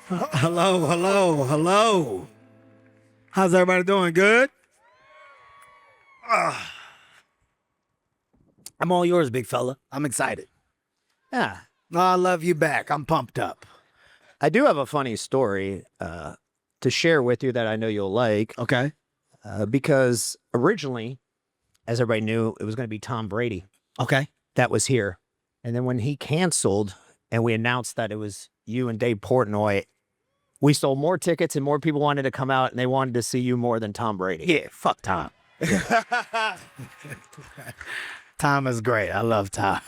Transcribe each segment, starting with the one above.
Hello, hello, hello. How's everybody doing? Good? I'm all yours, big fella. I'm excited. Yeah, Oh, I love you back. I'm pumped up. I do have a funny story to share with you that I know you'll like. Okay. Because originally, as everybody knew, it was going to be Tom Brady Okay. that was here. And then when he canceled and we announced that it was you and Dave Portnoy, we sold more tickets and more people wanted to come out and they wanted to see you more than Tom Brady. Yeah, fuck Tom. Tom is great. I love Tom.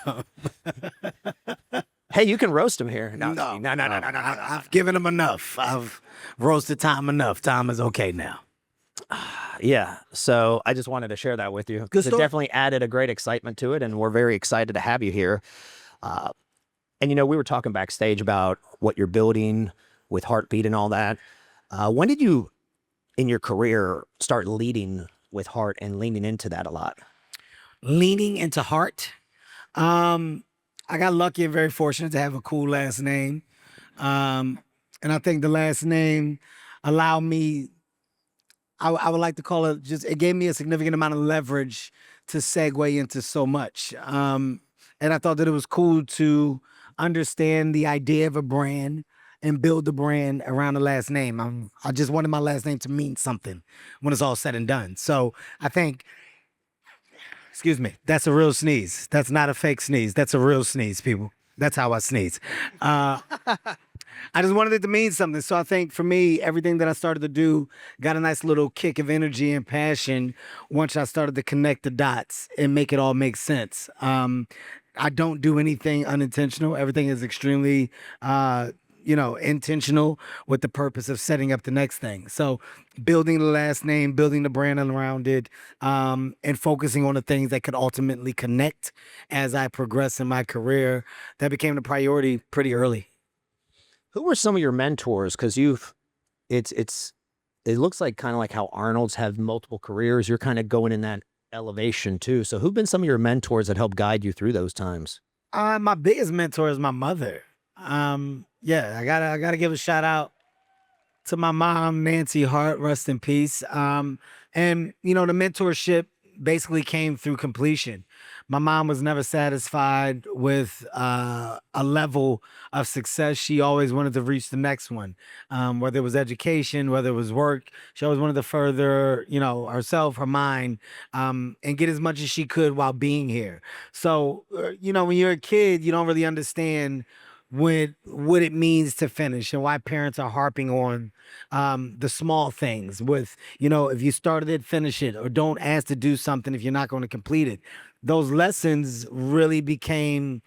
Hey, you can roast him here. No. No. I've given him enough. I've roasted Tom enough. Tom is okay now. Yeah. So I just wanted to share that with you. Good It story. definitely added a great excitement to it. And we're very excited to have you here. And, we were talking backstage about what you're building with Heartbeat and all that. When did you, in your career, start leading with Hart and leaning into that a lot? Leaning into Hart. I got lucky and very fortunate to have a cool last name. And I think the last name allowed me, I would like to call it it gave me a significant amount of leverage to segue into so much. And I thought that it was cool to understand the idea of a brand and build the brand around the last name. I just wanted my last name to mean something when it's all said and done. So I think, excuse me, that's a real sneeze. That's not a fake sneeze. That's a real sneeze, people. That's how I sneeze. I just wanted it to mean something. So I think for me, everything that I started to do got a nice little kick of energy and passion once I started to connect the dots and make it all make sense. I don't do anything unintentional. Everything is extremely, intentional with the purpose of setting up the next thing. So building the last name, building the brand around it, and focusing on the things that could ultimately connect as I progress in my career, that became the priority pretty early. Who were some of your mentors? Because it looks like kind of like how Arnold's have multiple careers. You're kind of going in that elevation too. So who've been some of your mentors that helped guide you through those times? My biggest mentor is my mother. Yeah, I gotta give a shout out to my mom, Nancy Hart, rest in peace. And the mentorship basically came through completion. My mom was never satisfied with a level of success. She always wanted to reach the next one, whether it was education, whether it was work. She always wanted to further, herself, her mind, and get as much as she could while being here. So, when you're a kid, you don't really understand what it means to finish and why parents are harping on the small things with, if you started it, finish it, or don't ask to do something if you're not going to complete it. Those lessons really became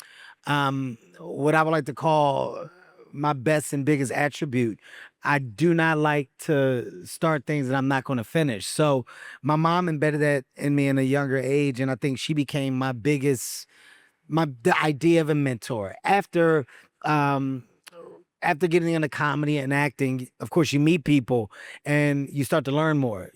what I would like to call my best and biggest attribute. I do not like to start things that I'm not going to finish. So my mom embedded that in me in a younger age, and I think she became my biggest the idea of a mentor. Um after getting into comedy and acting, of course, you meet people and you start to learn more.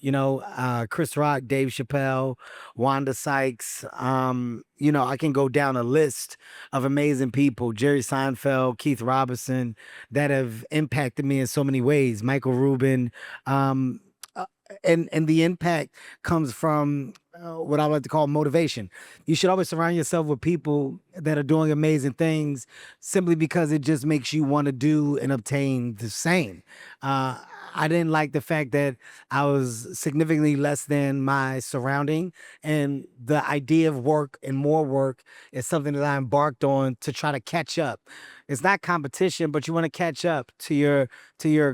Chris Rock, Dave Chappelle, Wanda Sykes. I can go down a list of amazing people, Jerry Seinfeld, Keith Robinson, that have impacted me in so many ways. Michael Rubin. And the impact comes from what I like to call motivation. You should always surround yourself with people that are doing amazing things simply because it just makes you want to do and obtain the same. I didn't like the fact that I was significantly less than my surrounding, and the idea of work and more work is something that I embarked on to try to catch up. It's not competition, but you want to catch up to your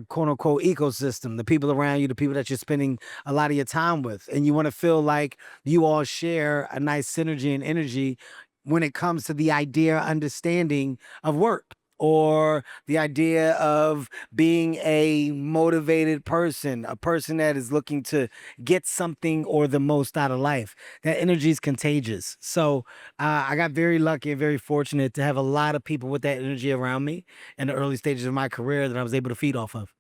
quote unquote ecosystem, the people around you, the people that you're spending a lot of your time with. And you want to feel like you all share a nice synergy and energy when it comes to the idea, understanding of work, or the idea of being a motivated person, a person that is looking to get something or the most out of life. That energy is contagious. So I got very lucky and very fortunate to have a lot of people with that energy around me in the early stages of my career that I was able to feed off of.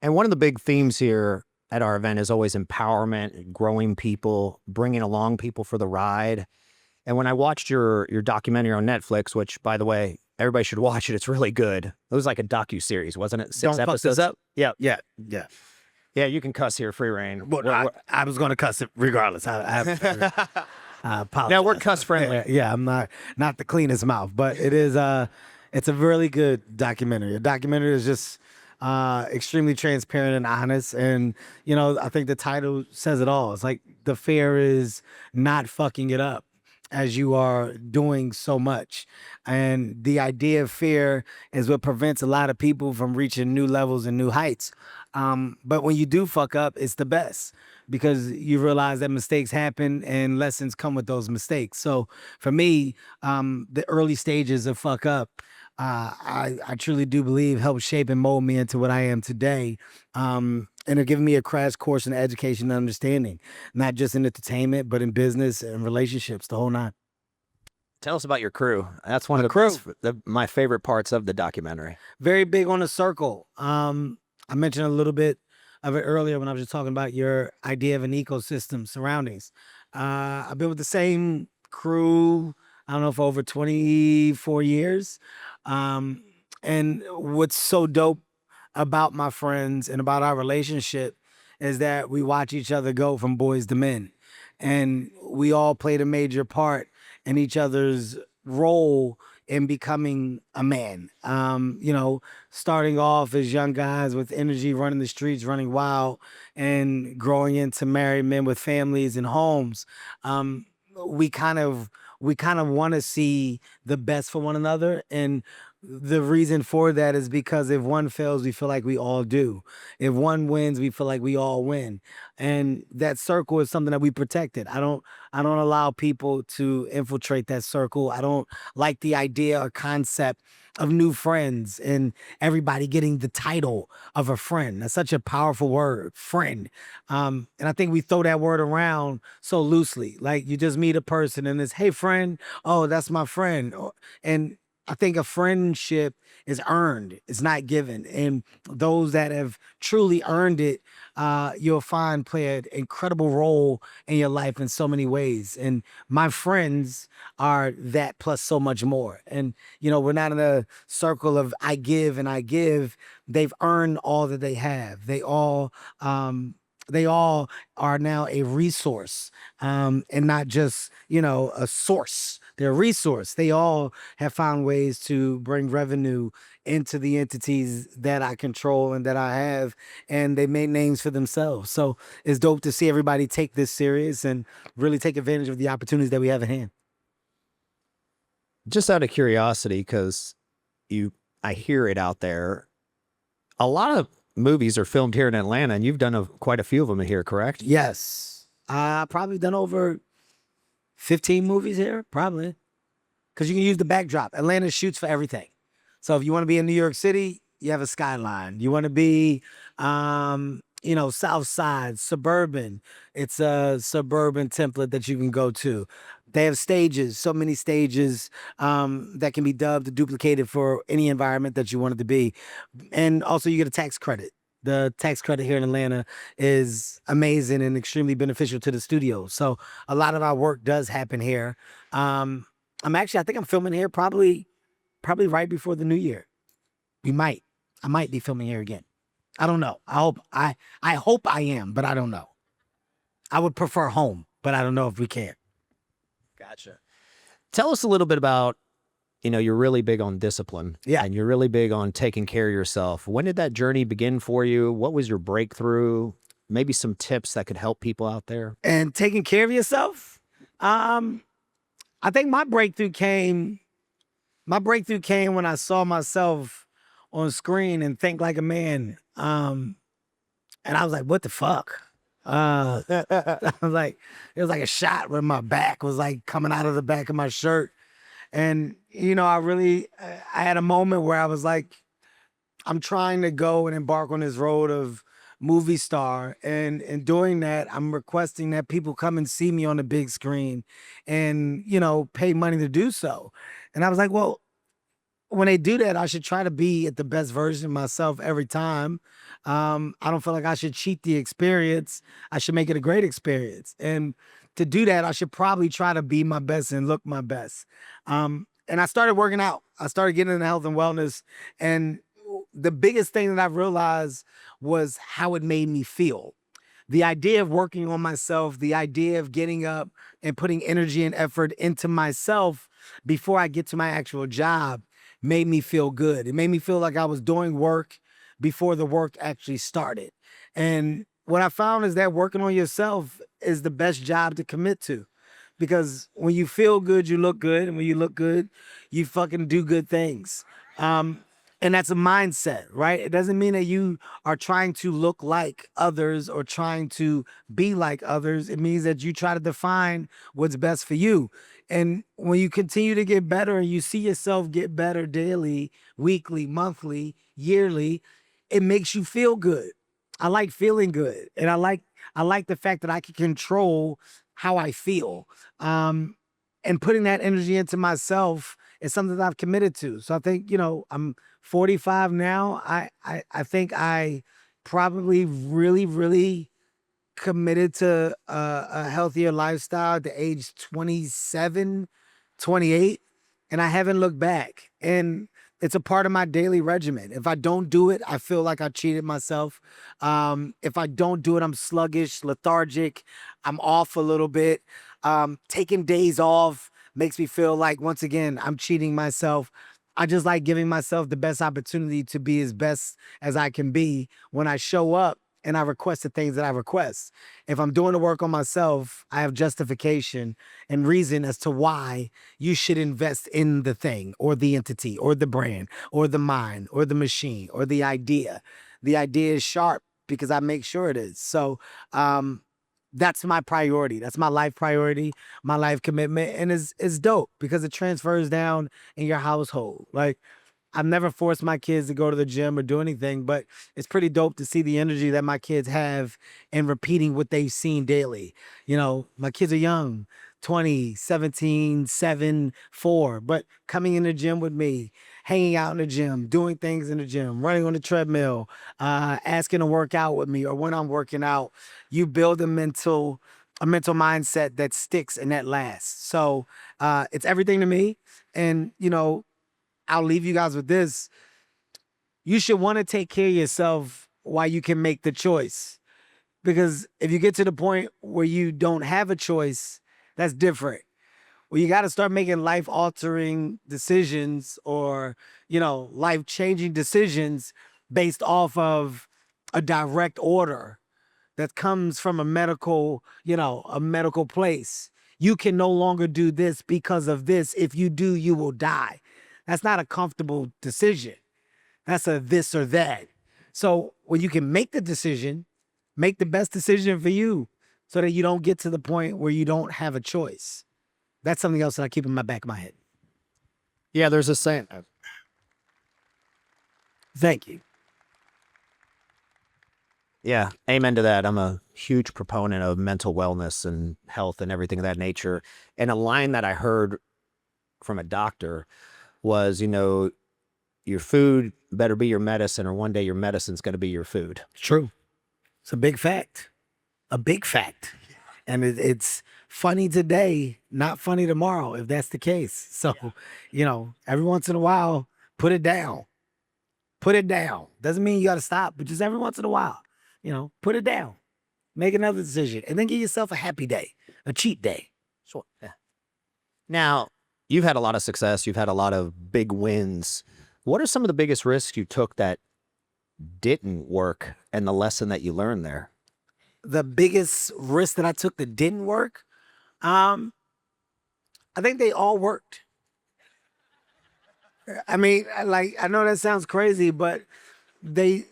And one of the big themes here at our event is always empowerment, growing people, bringing along people for the ride. And when I watched your documentary on Netflix, which, by the way, Everybody should watch it. It's really good. It was like a docu-series, wasn't it? 6 Don't fuck episodes. this up. Yeah. Yeah. Yeah, you can cuss here, free reign. Well, I was going to cuss it regardless. I apologize. Now we're cuss friendly. Yeah, I'm not the cleanest mouth, but it is it's a really good documentary. A documentary is just extremely transparent and honest, and I think the title says it all. It's like the fear is not fucking it up as you are doing so much. And the idea of fear is what prevents a lot of people from reaching new levels and new heights. But when you do fuck up, it's the best because you realize that mistakes happen and lessons come with those mistakes. So for me, the early stages of fuck up, I truly do believe helped shape and mold me into what I am today. And it giving me a crash course in education and understanding, not just in entertainment, but in business and relationships, the whole nine. Tell us about your crew. That's one of my favorite parts of the documentary. Very big on the circle. I mentioned a little bit of it earlier when I was just talking about your idea of an ecosystem surroundings. I've been with the same crew, I don't know, for over 24 years. And what's so dope about my friends and about our relationship is that we watch each other go from boys to men. And we all played a major part in each other's role in becoming a man. Starting off as young guys with energy, running the streets, running wild, and growing into married men with families and homes. We kind of want to see the best for one another, and the reason for that is because if one fails, we feel like we all do. If one wins, we feel like we all win. And that circle is something that we protected. I don't allow people to infiltrate that circle. I don't like the idea or concept of new friends and everybody getting the title of a friend. That's such a powerful word, friend. And I think we throw that word around so loosely. Like you just meet a person and it's, hey friend, oh, that's my friend. And I think a friendship is earned. It's not given. And those that have truly earned it, you'll find play an incredible role in your life in so many ways. And my friends are that plus so much more. And, we're not in a circle of I give and I give. They've earned all that they have. They all are now a resource, and not just, a source. They're a resource. They all have found ways to bring revenue into the entities that I control and that I have, and they made names for themselves. So it's dope to see everybody take this serious and really take advantage of the opportunities that we have at hand. Just out of curiosity, because I hear it out there, a lot of movies are filmed here in Atlanta, and you've done quite a few of them here, correct? Yes. Probably done over 15 movies here, probably. Because you can use the backdrop. Atlanta shoots for everything. So if you want to be in New York City, you have a skyline. You want to be, South Side, suburban. It's a suburban template that you can go to. They have stages, so many stages that can be dubbed, duplicated for any environment that you want it to be. And also you get a tax credit. The tax credit here in Atlanta is amazing and extremely beneficial to the studio. So a lot of our work does happen here. I think I'm filming here probably right before the new year. I might be filming here again. I don't know. I hope I am, but I don't know. I would prefer home, but I don't know if we can. Gotcha. Tell us a little bit about, you're really big on discipline. Yeah. And you're really big on taking care of yourself. When did that journey begin for you? What was your breakthrough? Maybe some tips that could help people out there. And taking care of yourself? I think my breakthrough came when I saw myself on screen and think like a man. And I was like, what the fuck? I was like, it was like a shot where my back was like coming out of the back of my shirt. And, I had a moment where I was like, I'm trying to go and embark on this road of movie star. And in doing that, I'm requesting that people come and see me on the big screen and, pay money to do so. And I was like, well, when they do that, I should try to be at the best version of myself every time. I don't feel like I should cheat the experience. I should make it a great experience. And to do that, I should probably try to be my best and look my best. And and I started working out. I started getting into health and wellness. And the biggest thing that I realized was how it made me feel. The idea of working on myself, the idea of getting up and putting energy and effort into myself before I get to my actual job made me feel good. It made me feel like I was doing work before the work actually started. And what I found is that working on yourself is the best job to commit to. Because when you feel good, you look good. And when you look good, you fucking do good things. Um, and that's a mindset, right? It doesn't mean that you are trying to look like others or trying to be like others. It means that you try to define what's best for you. And when you continue to get better and you see yourself get better daily, weekly, monthly, yearly, it makes you feel good. I like feeling good. And I like the fact that I can control how I feel. And putting that energy into myself is something that I've committed to. So I think, I'm 45 now. I think I probably really, really committed to a healthier lifestyle at the age 27, 28, and I haven't looked back. And it's a part of my daily regimen. If I don't do it, I feel like I cheated myself. If I don't do it, I'm sluggish, lethargic. I'm off a little bit. Taking days off makes me feel like, once again, I'm cheating myself. I just like giving myself the best opportunity to be as best as I can be when I show up and I request the things that I request. If I'm doing the work on myself, I have justification and reason as to why you should invest in the thing or the entity or the brand or the mind or the machine or the idea. The idea is sharp because I make sure it is. So that's my priority. That's my life priority, my life commitment. And it's dope because it transfers down in your household. Like, I've never forced my kids to go to the gym or do anything, but it's pretty dope to see the energy that my kids have in repeating what they've seen daily. My kids are young, 20, 17, 7, 4, but coming in the gym with me, hanging out in the gym, doing things in the gym, running on the treadmill, asking to work out with me, or when I'm working out, you build a mental mindset that sticks and that lasts. So it's everything to me. And, I'll leave you guys with this. You should want to take care of yourself while you can make the choice. Because if you get to the point where you don't have a choice, that's different. Well, you got to start making life altering decisions or, life changing decisions based off of a direct order that comes from a medical place. You can no longer do this because of this. If you do, you will die. That's not a comfortable decision. That's a this or that. So when you can make the decision, make the best decision for you so that you don't get to the point where you don't have a choice. That's something else that I keep in my back of my head. Yeah, there's a saying. Thank you. Yeah, amen to that. I'm a huge proponent of mental wellness and health and everything of that nature. And a line that I heard from a doctor was, your food better be your medicine, or one day your medicine's going to be your food. It's true. It's a big fact. A big fact. And it's funny today, not funny tomorrow, if that's the case. So, every once in a while, put it down. Put it down. Doesn't mean you got to stop, but just every once in a while, put it down. Make another decision. And then give yourself a happy day, a cheat day. Sure. Yeah. Now, you've had a lot of success. You've had a lot of big wins. What are some of the biggest risks you took that didn't work and the lesson that you learned there? The biggest risk that I took that didn't work, I think they all worked. I mean, I know that sounds crazy, but they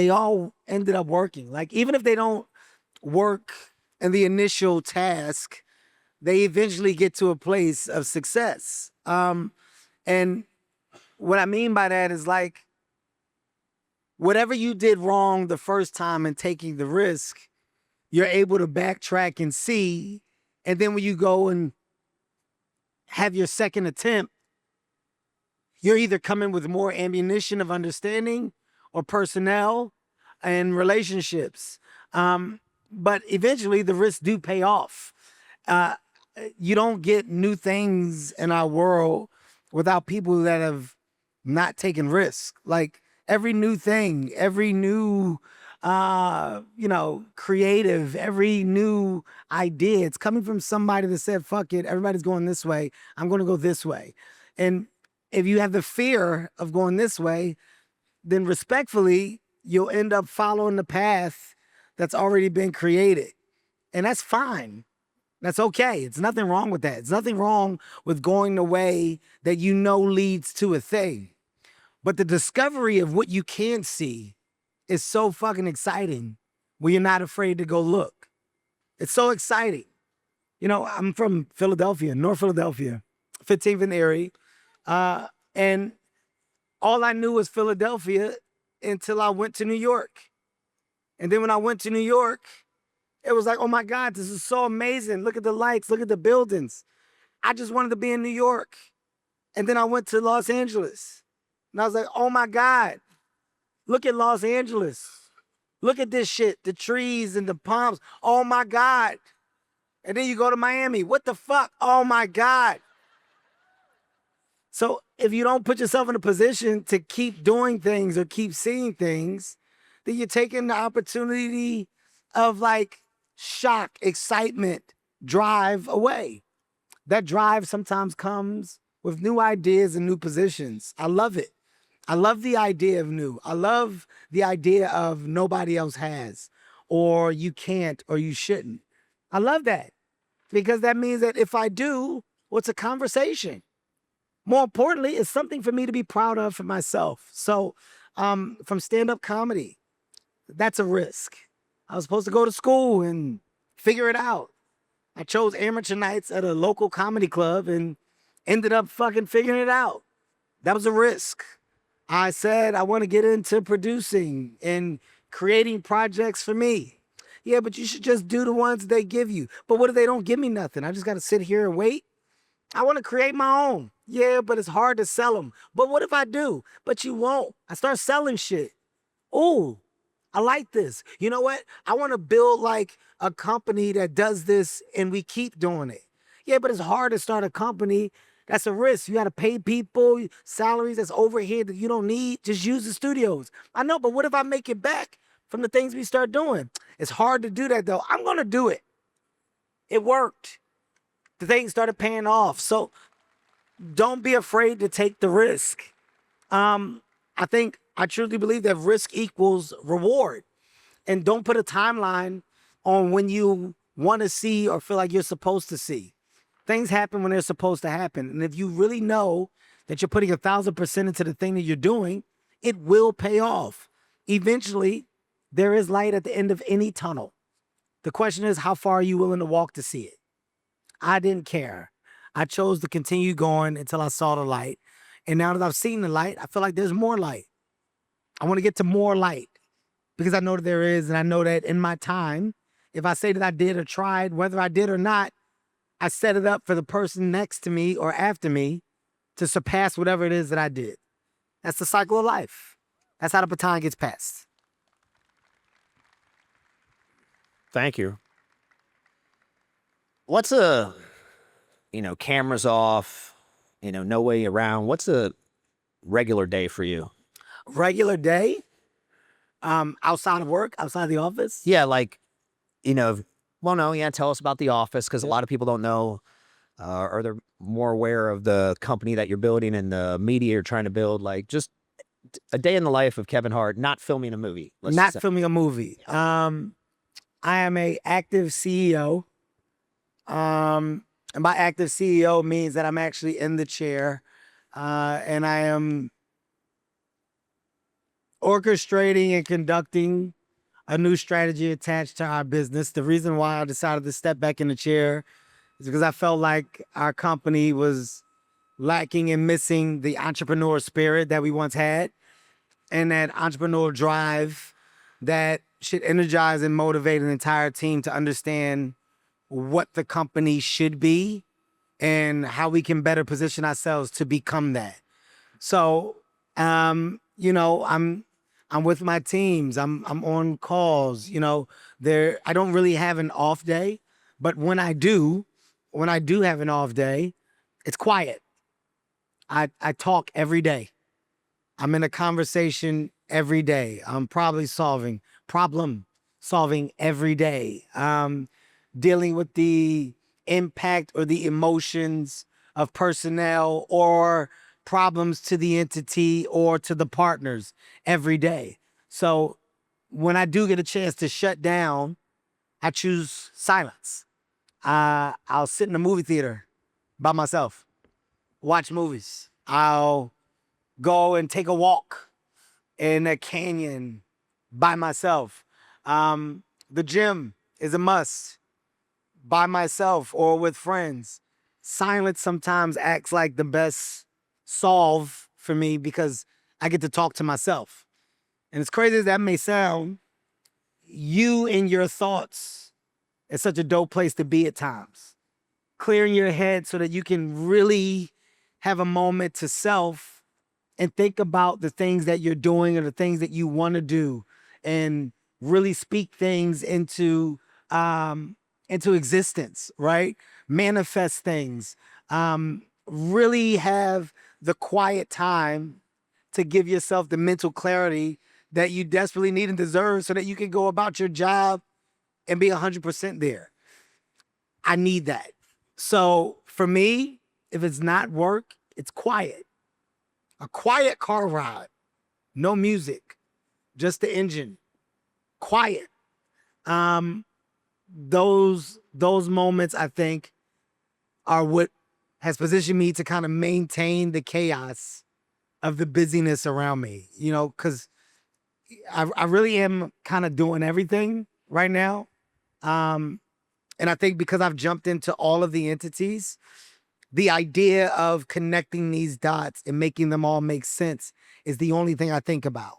all ended up working. Like, even if they don't work in the initial task, they eventually get to a place of success. And what I mean by that is, like, whatever you did wrong the first time in taking the risk, you're able to backtrack and see. And then when you go and have your second attempt, you're either coming with more ammunition of understanding or personnel and relationships. But eventually the risks do pay off. you don't get new things in our world without people that have not taken risks. Like every new thing, every new creative, every new idea, it's coming from somebody that said, fuck it, everybody's going this way. I'm gonna go this way. And if you have the fear of going this way, then respectfully, you'll end up following the path that's already been created. And that's fine. That's okay. It's nothing wrong with that. It's nothing wrong with going the way that you know leads to a thing. But the discovery of what you can't see is so fucking exciting when you're not afraid to go look. It's so exciting. You know, I'm from Philadelphia, North Philadelphia, 15th and Erie. And all I knew was Philadelphia until I went to New York. And then when I went to New York, it was like, oh my God, this is so amazing. Look at the lights, look at the buildings. I just wanted to be in New York. And then I went to Los Angeles. And I was like, oh my God, look at Los Angeles. Look at this shit, the trees and the palms. Oh my God. And then you go to Miami. What the fuck? Oh my God. So if you don't put yourself in a position to keep doing things or keep seeing things, then you're taking the opportunity of like shock, excitement, drive away. That drive sometimes comes with new ideas and new positions. I love it. I love the idea of new. I love the idea of nobody else has, or you can't, or you shouldn't. I love that because that means that if I do, well, it's a conversation. More importantly, it's something for me to be proud of for myself. So from stand-up comedy, that's a risk. I was supposed to go to school and figure it out. I chose amateur nights at a local comedy club and ended up fucking figuring it out. That was a risk. I said I want to get into producing and creating projects for me. Yeah, but you should just do the ones they give you. But what if they don't give me nothing? I just got to sit here and wait? I want to create my own. Yeah, but it's hard to sell them. But what if I do? But you won't. I start selling shit. Ooh, I like this. You know what? I want to build like a company that does this and we keep doing it. Yeah, but it's hard to start a company. That's a risk. You got to pay people salaries that's overhead that you don't need. Just use the studios. I know, but what if I make it back from the things we start doing? It's hard to do that though. I'm going to do it. It worked. The thing started paying off. So don't be afraid to take the risk. I truly believe that risk equals reward. And don't put a timeline on when you want to see or feel like you're supposed to see. Things happen when they're supposed to happen. And if you really know that you're putting 1,000% into the thing that you're doing, it will pay off. Eventually, there is light at the end of any tunnel. The question is, how far are you willing to walk to see it? I didn't care. I chose to continue going until I saw the light. And now that I've seen the light, I feel like there's more light. I want to get to more light because I know that there is. And I know that in my time, if I say that I did or tried, whether I did or not, I set it up for the person next to me or after me to surpass whatever it is that I did. That's the cycle of life. That's how the baton gets passed. Thank you. What's cameras off, no way around. What's a regular day for you? Regular day? Outside of work, outside of the office? Yeah, like, tell us about the office because a lot of people don't know or they're more aware of the company that you're building and the media you're trying to build. Like just a day in the life of Kevin Hart, not filming a movie. Not filming a movie. I am a active CEO. And by active CEO means that I'm actually in the chair and I am orchestrating and conducting a new strategy attached to our business. The reason why I decided to step back in the chair is because I felt like our company was lacking and missing the entrepreneur spirit that we once had and that entrepreneurial drive that should energize and motivate an entire team to understand what the company should be and how we can better position ourselves to become that. So, I'm with my teams. I'm on calls. I don't really have an off day, but when I do, when I do have an off day, it's quiet. I talk every day. I'm in a conversation every day. I'm problem solving every day. Dealing with the impact or the emotions of personnel or problems to the entity or to the partners every day. So when I do get a chance to shut down, I choose silence. I'll sit in a movie theater by myself, watch movies. I'll go and take a walk in a canyon by myself. The gym is a must by myself or with friends. Silence sometimes acts like the best solve for me because I get to talk to myself. And as crazy as that may sound, you and your thoughts is such a dope place to be at times. Clearing your head so that you can really have a moment to self and think about the things that you're doing or the things that you want to do and really speak things into existence, right? Manifest things. Really have the quiet time to give yourself the mental clarity that you desperately need and deserve so that you can go about your job and be 100% there. I need that. So for me, if it's not work, it's quiet. A quiet car ride, no music, just the engine, quiet. Um, those moments I think are what has positioned me to kind of maintain the chaos of the busyness around me. You know, because I really am kind of doing everything right now. Um, and I think because I've jumped into all of the entities, the idea of connecting these dots and making them all make sense is the only thing I think about.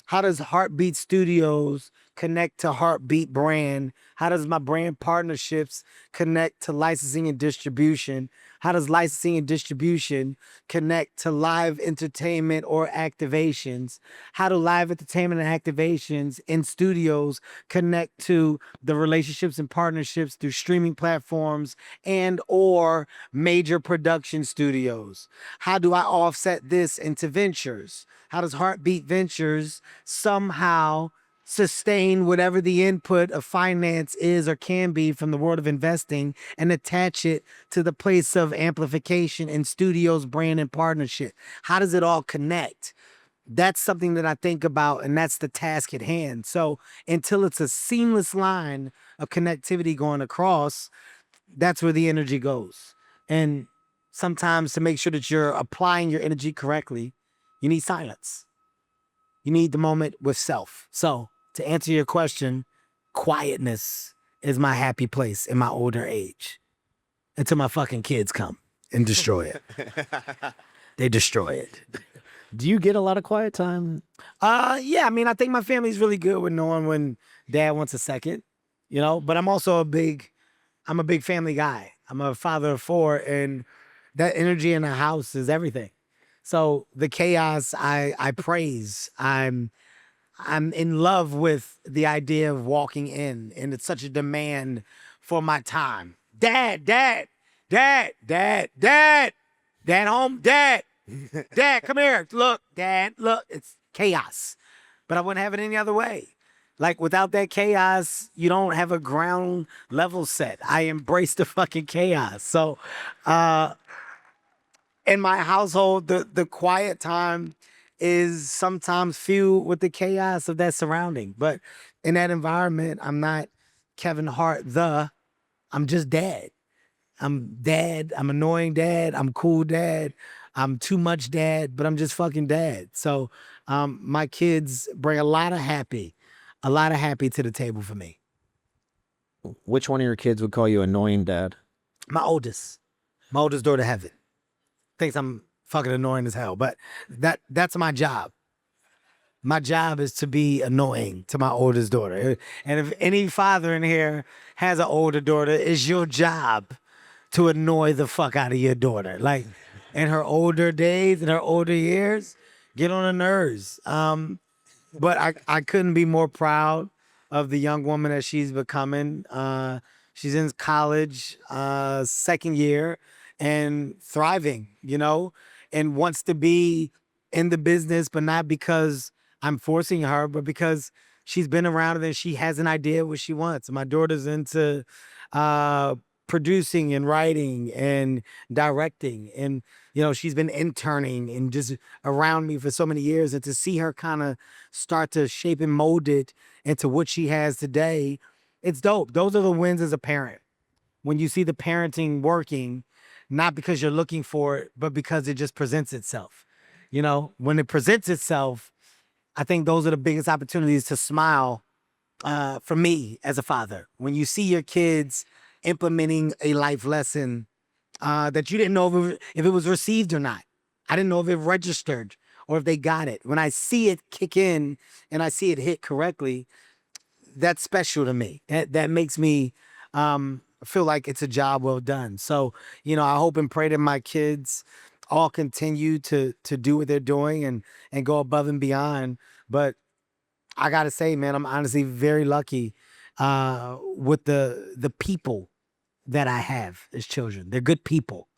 How does Heartbeat Studios connect to Heartbeat brand? How does my brand partnerships connect to licensing and distribution? How does licensing and distribution connect to live entertainment or activations? How do live entertainment and activations in studios connect to the relationships and partnerships through streaming platforms and or major production studios? How do I offset this into ventures? How does Heartbeat Ventures somehow sustain whatever the input of finance is or can be from the world of investing and attach it to the place of amplification in studios, brand, and partnership? How does it all connect? That's something that I think about, and that's the task at hand. So until it's a seamless line of connectivity going across, that's where the energy goes. And sometimes to make sure that you're applying your energy correctly, you need silence. You need the moment with self. So to answer your question, quietness is my happy place in my older age until my fucking kids come and destroy it. They destroy it. Do you get a lot of quiet time? Yeah, I mean, I think my family's really good with knowing when dad wants a second, you know, but I'm also I'm a big family guy. I'm a father of four, and that energy in the house is everything. So the chaos I praise. I'm in love with the idea of walking in, and it's such a demand for my time. Dad, dad, dad, dad, dad, dad home, dad, dad, come here. Look, dad, look, it's chaos. But I wouldn't have it any other way. Like without that chaos, you don't have a ground level set. I embrace the fucking chaos. So in my household, the quiet time is sometimes fueled with the chaos of that surrounding. But in that environment, I'm not Kevin Hart I'm just dad. I'm dad. I'm annoying dad. I'm cool dad. I'm too much dad, but I'm just fucking dad. So my kids bring a lot of happy to the table for me. Which one of your kids would call you annoying dad? My oldest daughter Heaven thinks I'm fucking annoying as hell, but that's my job. My job is to be annoying to my oldest daughter. And if any father in here has an older daughter, it's your job to annoy the fuck out of your daughter. Like in her older days, in her older years, get on her nerves. But I couldn't be more proud of the young woman that she's becoming. She's in college, second year, and thriving, and wants to be in the business, but not because I'm forcing her, but because she's been around it and she has an idea what she wants. My daughter's into uh, producing and writing and directing, and she's been interning and just around me for so many years, and to see her kind of start to shape and mold it into what she has today, it's dope. Those are the wins as a parent. When you see the parenting working, not because you're looking for it, but because it just presents itself. When it presents itself, I think those are the biggest opportunities to smile for me as a father. When you see your kids implementing a life lesson that you didn't know if it was received or not. I didn't know if it registered or if they got it. When I see it kick in and I see it hit correctly, that's special to me. That makes me feel like it's a job well done. So, I hope and pray that my kids all continue to do what they're doing and go above and beyond. But I gotta say, man, I'm honestly very lucky with the people that I have as children. They're good people,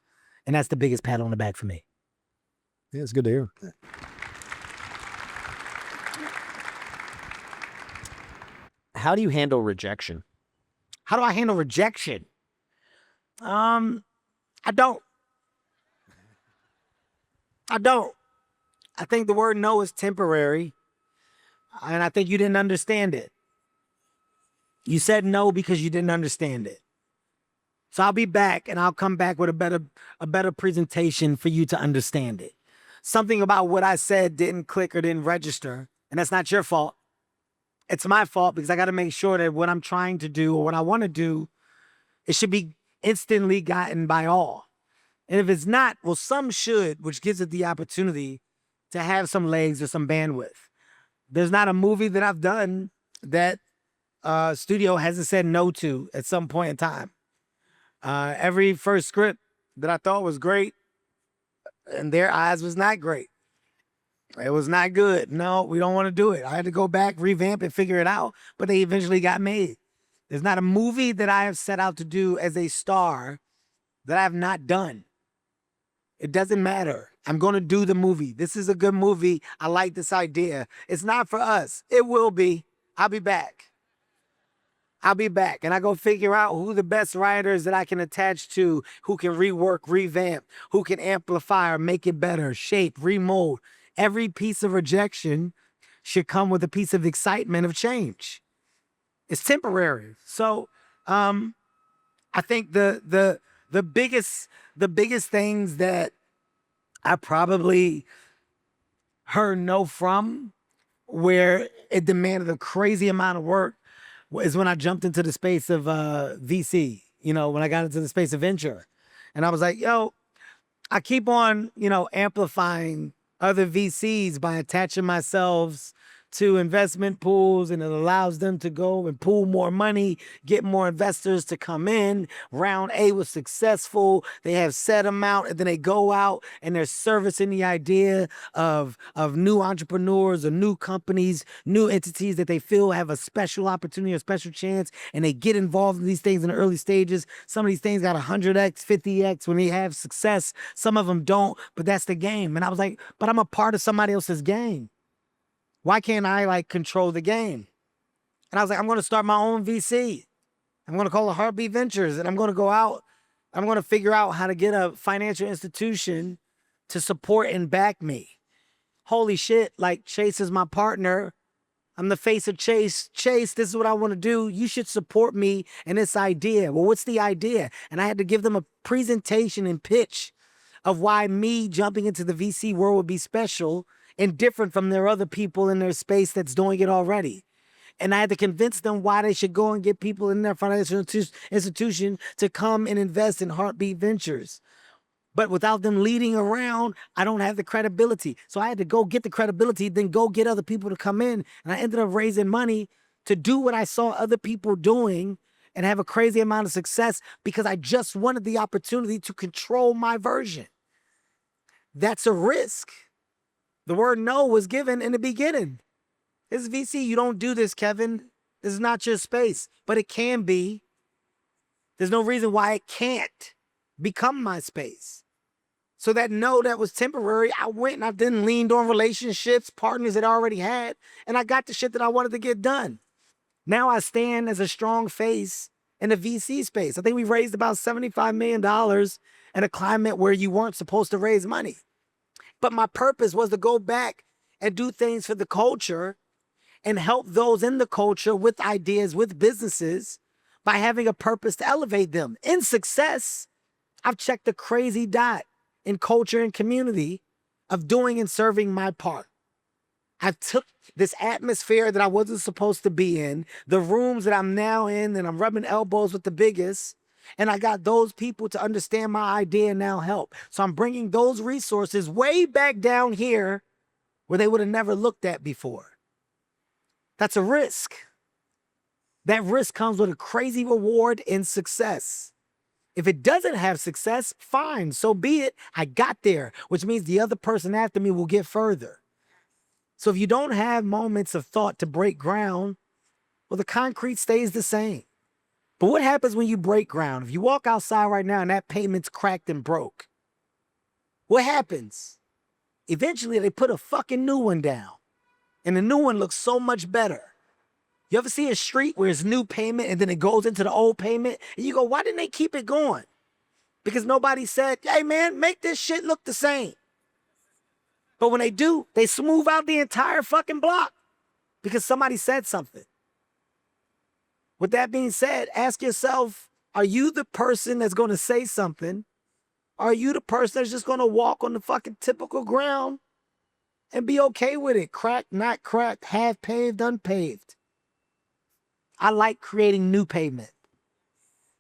and that's the biggest pat on the back for me. Yeah, it's good to hear. How do you handle rejection? How do I handle rejection? I don't. I don't. I think the word no is temporary, and I think you didn't understand it. You said no because you didn't understand it. So I'll be back, and I'll come back with a better presentation for you to understand it. Something about what I said didn't click or didn't register, and that's not your fault. It's my fault because I got to make sure that what I'm trying to do or what I want to do, it should be instantly gotten by all. And if it's not, well, some should, which gives it the opportunity to have some legs or some bandwidth. There's not a movie that I've done that studio hasn't said no to at some point in time. Every first script that I thought was great, in their eyes, was not great. It was not good. No, we don't want to do it. I had to go back, revamp it, figure it out, but they eventually got made. There's not a movie that I have set out to do as a star that I have not done. It doesn't matter. I'm going to do the movie. This is a good movie. I like this idea. It's not for us. It will be. I'll be back. I'll be back, and I go figure out who the best writers that I can attach to, who can rework, revamp, who can amplify or make it better, shape, remold. Every piece of rejection should come with a piece of excitement of change. It's temporary. So I think the biggest things that I probably heard no from, where it demanded a crazy amount of work, is when I jumped into the space of VC, when I got into the space of venture. And I was like, yo, I keep on, amplifying other VCs by attaching myself to investment pools, and it allows them to go and pool more money, get more investors to come in. Round A was successful. They have set amount, and then they go out and they're servicing the idea of new entrepreneurs or new companies, new entities that they feel have a special opportunity, a special chance, and they get involved in these things in the early stages. Some of these things got 100x, 50x when they have success. Some of them don't, but that's the game. And I was like, but I'm a part of somebody else's game. Why can't I control the game? And I was like, I'm going to start my own VC. I'm going to call it Heartbeat Ventures, and I'm going to go out. I'm going to figure out how to get a financial institution to support and back me. Holy shit, Chase is my partner. I'm the face of Chase. Chase, this is what I want to do. You should support me in this idea. Well, what's the idea? And I had to give them a presentation and pitch of why me jumping into the VC world would be special and different from their other people in their space that's doing it already. And I had to convince them why they should go and get people in their financial institution to come and invest in Heartbeat Ventures. But without them leading around, I don't have the credibility. So I had to go get the credibility, then go get other people to come in. And I ended up raising money to do what I saw other people doing and have a crazy amount of success because I just wanted the opportunity to control my version. That's a risk. The word no was given in the beginning. This VC, you don't do this, Kevin. This is not your space, but it can be. There's no reason why it can't become my space. So that was temporary. I went and I then leaned on relationships, partners that I already had, and I got the shit that I wanted to get done. Now I stand as a strong face in the VC space. I think we raised about $75 million in a climate where you weren't supposed to raise money. But my purpose was to go back and do things for the culture and help those in the culture with ideas, with businesses, by having a purpose to elevate them. In success, I've checked a crazy dot in culture and community of doing and serving my part. I took this atmosphere that I wasn't supposed to be in, the rooms that I'm now in, and I'm rubbing elbows with the biggest, and I got those people to understand my idea and now help. So I'm bringing those resources way back down here where they would have never looked at before. That's a risk. That risk comes with a crazy reward in success. If it doesn't have success, fine, so be it. I got there, which means the other person after me will get further. So if you don't have moments of thought to break ground, well, the concrete stays the same. But what happens when you break ground? If you walk outside right now and that pavement's cracked and broke, what happens? Eventually, they put a fucking new one down, and the new one looks so much better. You ever see a street where it's new pavement and then it goes into the old pavement? And you go, why didn't they keep it going? Because nobody said, hey man, make this shit look the same. But when they do, they smooth out the entire fucking block because somebody said something. With that being said, ask yourself, are you the person that's going to say something? Are you the person that's just going to walk on the fucking typical ground and be okay with it? Cracked, not cracked, half paved, unpaved. I like creating new pavement.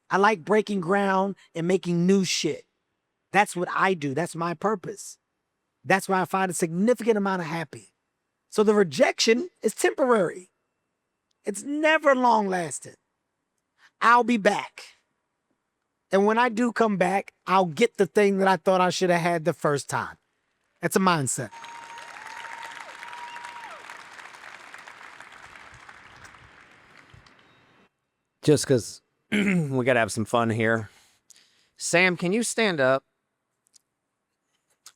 I like breaking ground and making new shit. That's what I do. That's my purpose. That's why I find a significant amount of happy. So the rejection is temporary. It's never long lasting. I'll be back. And when I do come back, I'll get the thing that I thought I should have had the first time. That's a mindset. Just because we got to have some fun here. Sam, can you stand up?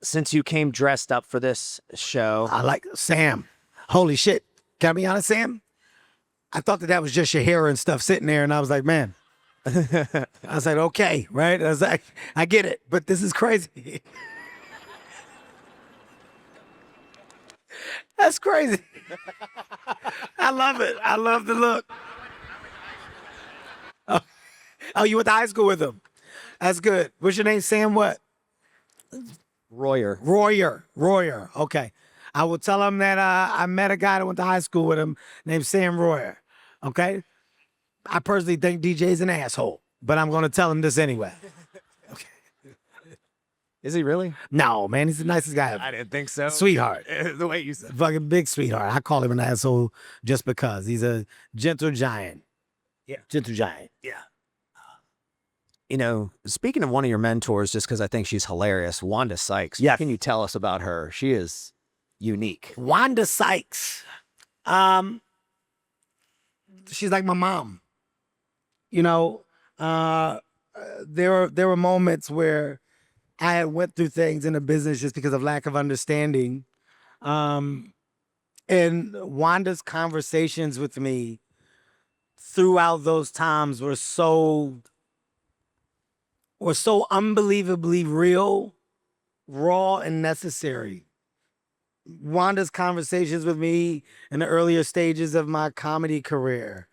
Since you came dressed up for this show. I like Sam. Holy shit. Can I be honest, Sam? I thought that was just your hair and stuff sitting there, and I was like, man. I was like, okay, right? I was like, I get it, but this is crazy. That's crazy. I love it. I love the look. Oh, you went to high school with him. That's good. What's your name, Sam what? Royer. Royer. Okay. I will tell him that I met a guy that went to high school with him named Sam Royer. Okay? I personally think DJ's an asshole, but I'm going to tell him this anyway. Okay. Is he really? No, man. He's the nicest guy ever. I didn't think so. Sweetheart. The way you said. Fucking big sweetheart. I call him an asshole just because. He's a gentle giant. Yeah. Gentle giant. Yeah. You know, speaking of one of your mentors, just because I think she's hilarious, Wanda Sykes. Yes. What can you tell us about her? She is unique. Wanda Sykes. She's like my mom. You know, there were moments where I had went through things in the business just because of lack of understanding. And Wanda's conversations with me throughout those times were so unbelievably real, raw, and necessary. Wanda's conversations with me in the earlier stages of my comedy career,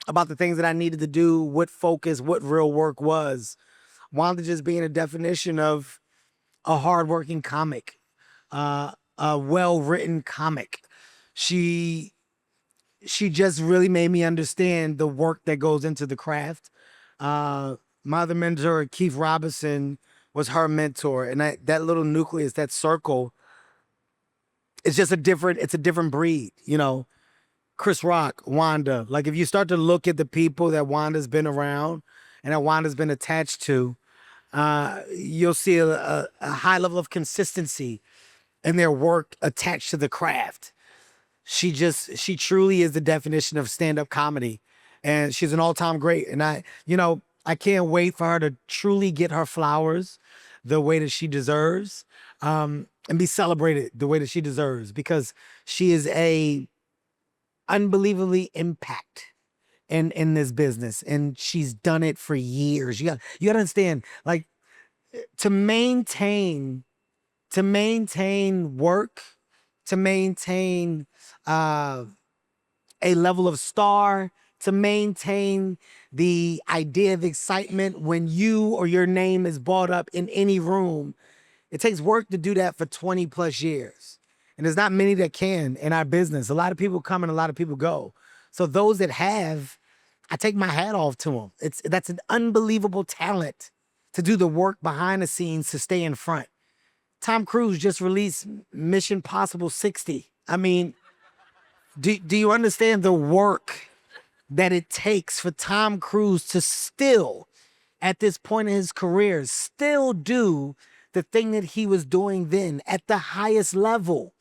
about the things that I needed to do, what focus, what real work was. Wanda just being a definition of a hardworking comic, a well-written comic. She just really made me understand the work that goes into the craft. My other mentor, Keith Robinson, was her mentor. And that little nucleus, that circle, it's a different breed, you know. Chris Rock, Wanda. Like if you start to look at the people that Wanda's been around and that Wanda's been attached to, you'll see a high level of consistency in their work attached to the craft. She truly is the definition of stand-up comedy. and she's an all-time great. And I can't wait for her to truly get her flowers the way that she deserves, and be celebrated the way that she deserves, because she is a unbelievably impact in this business, and she's done it for years. You got to understand, like, to maintain work, to maintain uh, a level of star, to maintain the idea of excitement when you or your name is brought up in any room. It takes work to do that for 20 plus years. And there's not many that can in our business. A lot of people come and a lot of people go. So those that have, I take my hat off to them. That's an unbelievable talent to do the work behind the scenes to stay in front. Tom Cruise just released Mission Possible 60. I mean, do you understand the work that it takes for Tom Cruise to still, at this point in his career, still do the thing that he was doing then at the highest level?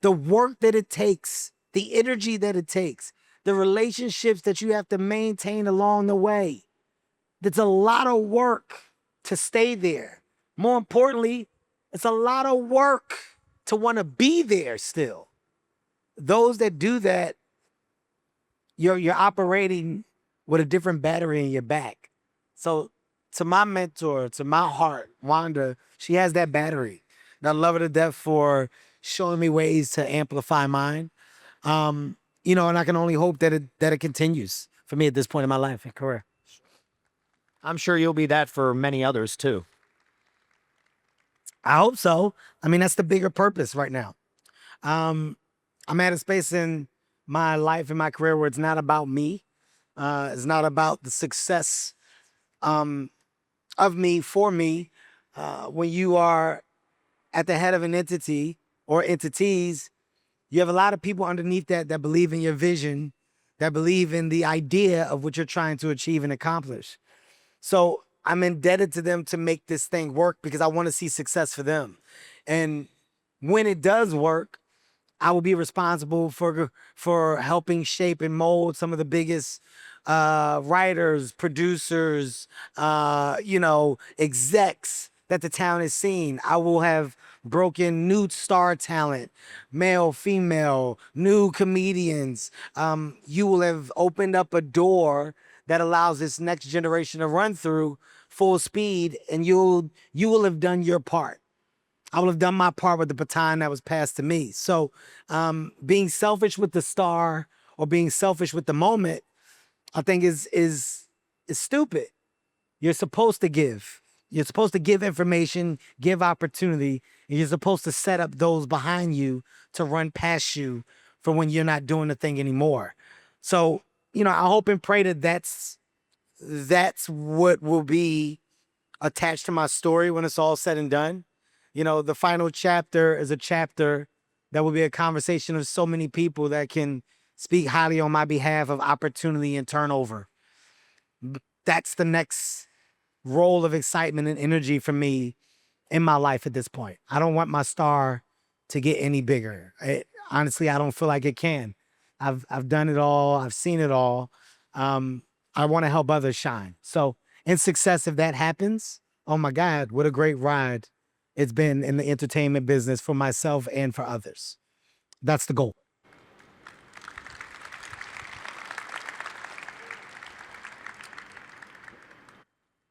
The work that it takes, the energy that it takes, the relationships that you have to maintain along the way. It's a lot of work to stay there. More importantly, it's a lot of work to want to be there still. Those that do that, you're operating with a different battery in your back. So to my mentor, to my heart, Wanda, she has that battery. And I love her to death for showing me ways to amplify mine. And I can only hope that it continues for me at this point in my life and career. I'm sure you'll be that for many others too. I hope so. I mean, that's the bigger purpose right now. Um, I'm at a space in my life and my career where it's not about me. It's not about the success um, of me for me. When you are at the head of an entity or entities, you have a lot of people underneath that believe in your vision, that believe in the idea of what you're trying to achieve and accomplish. So I'm indebted to them to make this thing work because I want to see success for them. And when it does work, I will be responsible for helping shape and mold some of the biggest writers, producers, execs that the town has seen. I will have broken new star talent, male, female, new comedians. You will have opened up a door that allows this next generation to run through full speed, and you will have done your part. I will have done my part with the baton that was passed to me. So being selfish with the star or being selfish with the moment, I think is stupid. You're supposed to give. You're supposed to give information, give opportunity, and you're supposed to set up those behind you to run past you for when you're not doing the thing anymore. So, I hope and pray that that's what will be attached to my story when it's all said and done. The final chapter is a chapter that will be a conversation of so many people that can speak highly on my behalf of opportunity and turnover. That's the next role of excitement and energy for me in my life at this point. I don't want my star to get any bigger. Honestly, I don't feel like it can. I've done it all. I've seen it all. I want to help others shine. So in success, if that happens, oh my God, what a great ride it's been in the entertainment business for myself and for others. That's the goal.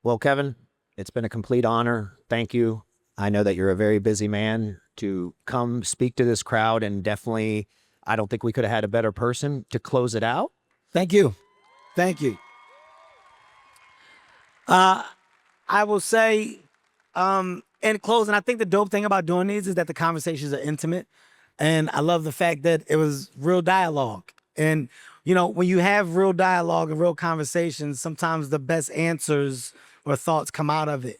Well, Kevin, it's been a complete honor. Thank you. I know that you're a very busy man to come speak to this crowd, and definitely, I don't think we could have had a better person to close it out. Thank you. Thank you. I will say, in closing, I think the dope thing about doing these is that the conversations are intimate. And I love the fact that it was real dialogue. And, when you have real dialogue and real conversations, sometimes the best answers or thoughts come out of it.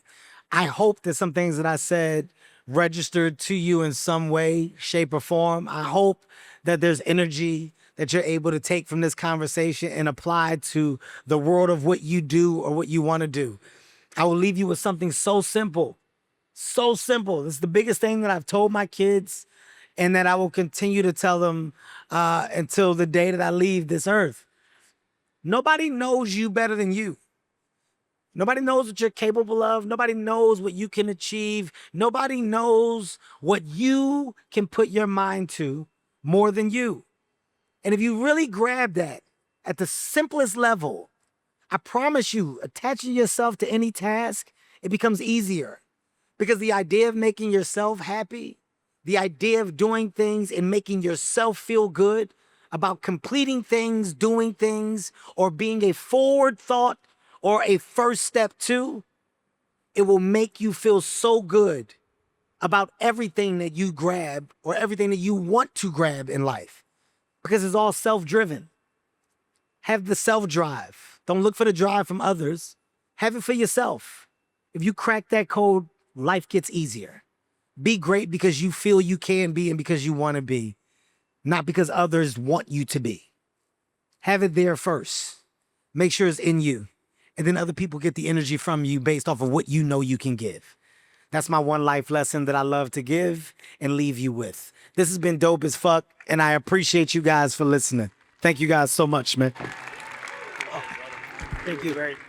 I hope that some things that I said registered to you in some way, shape, or form. I hope that there's energy that you're able to take from this conversation and apply to the world of what you do or what you want to do. I will leave you with something so simple. So simple. It's the biggest thing that I've told my kids and that I will continue to tell them until the day that I leave this earth. Nobody knows you better than you. Nobody knows what you're capable of. Nobody knows what you can achieve. Nobody knows what you can put your mind to more than you. And if you really grab that at the simplest level, I promise you, attaching yourself to any task, it becomes easier. Because the idea of making yourself happy, the idea of doing things and making yourself feel good, about completing things, doing things, or being a forward thought or a first step to, it will make you feel so good about everything that you grab or everything that you want to grab in life. Because it's all self-driven. Have the self-drive. Don't look for the drive from others. Have it for yourself. If you crack that code, life gets easier. Be great because you feel you can be and because you want to be, not because others want you to be. Have it there first. Make sure it's in you. And then other people get the energy from you based off of what you know you can give. That's my one life lesson that I love to give and leave you with. This has been dope as fuck, and I appreciate you guys for listening. Thank you guys so much, man. Thank you very much.